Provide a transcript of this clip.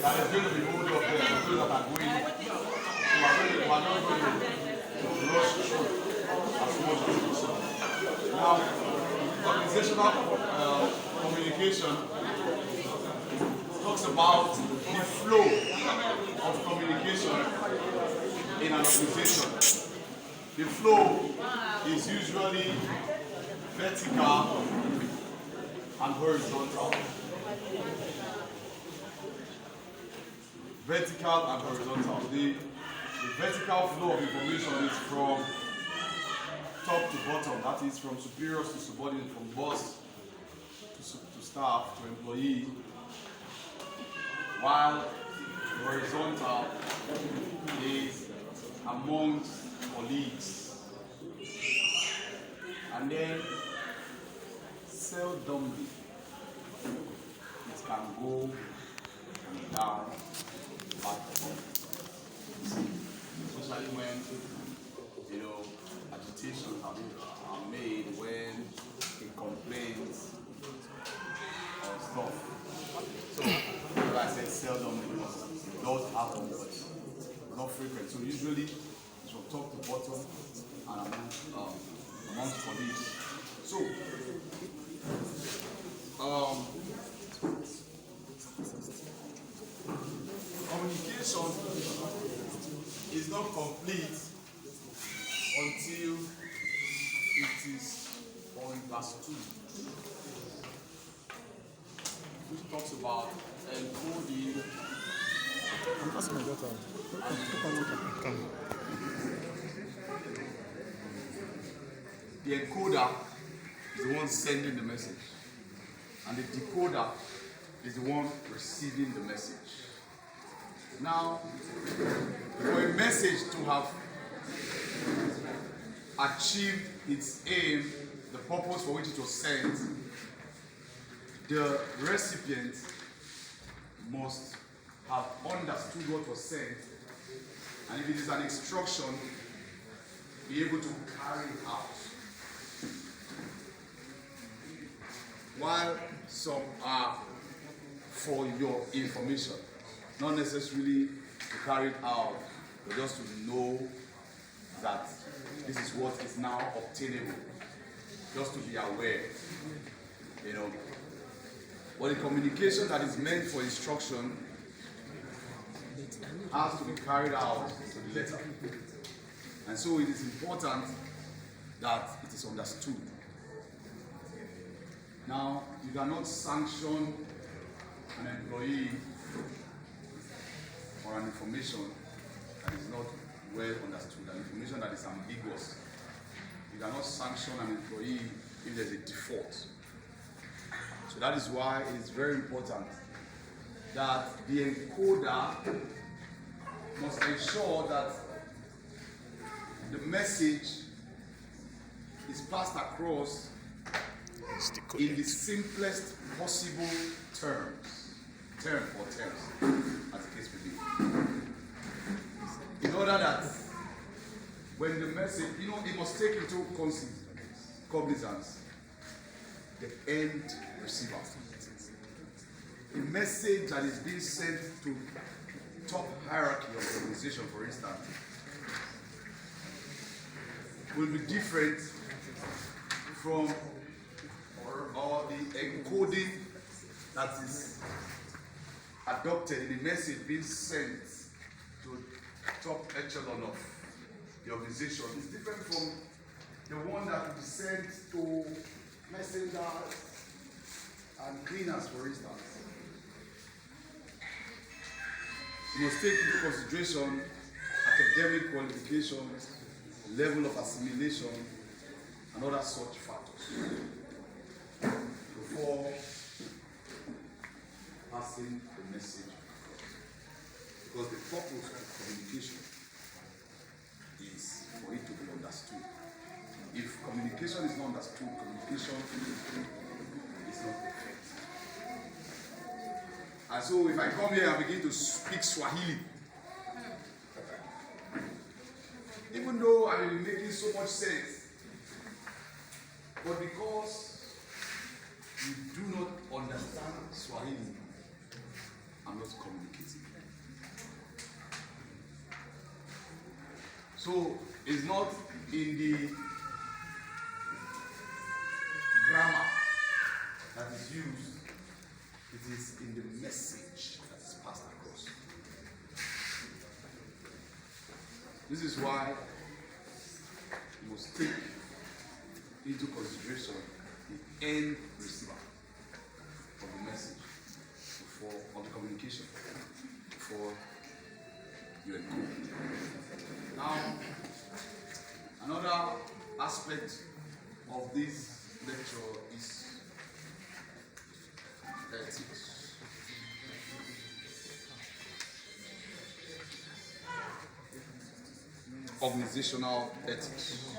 That is going to be hold up there for those that are going. We are not going to rush through as much as possible. Now, organizational communication talks about the flow of communication in an organization. The flow is usually vertical and horizontal. Vertical and horizontal. The vertical flow of information is from top to bottom. That is from superiors to subordinates, from boss to staff to employee. While the horizontal is amongst colleagues. And then seldomly it can go down, back and up. Especially when agitations are made, when it complains or stuff. So I said seldom because it does happen, but not frequent. So usually it's from top to bottom and amongst colleagues. So communication is not complete until it is understood. Which talks about encoding. I'm asking my daughter. The encoder is the one sending the message, and the decoder is the one receiving the message. Now, for a message to have achieved its aim, the purpose for which it was sent, the recipient must have understood what was sent, and if it is an instruction, be able to carry it out. While some are for your information, not necessarily to carry it out, but just to know that this is what is now obtainable, just to be aware, But the communication that is meant for instruction has to be carried out to the letter. And so it is important that it is understood. Now, you cannot sanction an employee or an information that is not well understood, an information that is ambiguous. You cannot sanction an employee if there's a default. So that is why it is very important that the encoder must ensure that the message is passed across in the simplest possible terms, as the case may be. In order that when the message, it must take into cognizance the end receiver. A message that is being sent to top hierarchy of the organization, for instance, will be different from or the encoding that is adopted in the message being sent to top echelon of the organization is different from the one that will be sent to messengers and cleaners, for instance. You must take into consideration academic qualifications, level of assimilation, and other such factors before passing the message. Because the purpose of communication is for it to be understood. If communication is not understood, communication is not perfect. And so if I come here and begin to speak Swahili, even though I may be making so much sense, but because you do not understand Swahili, I'm not communicating. So it's not in the grammar that is used, it is in the message that is passed across. This is why you must take into consideration the end receiver of the message of the communication before you encode. Now, another aspect of this lecture is ethics. Organizational ethics.